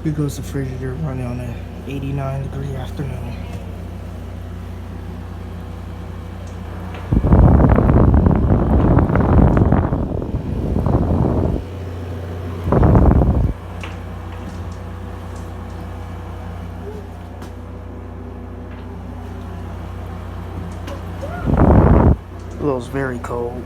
Here goes the Frigidaire running on an 89-degree afternoon. It was very cold.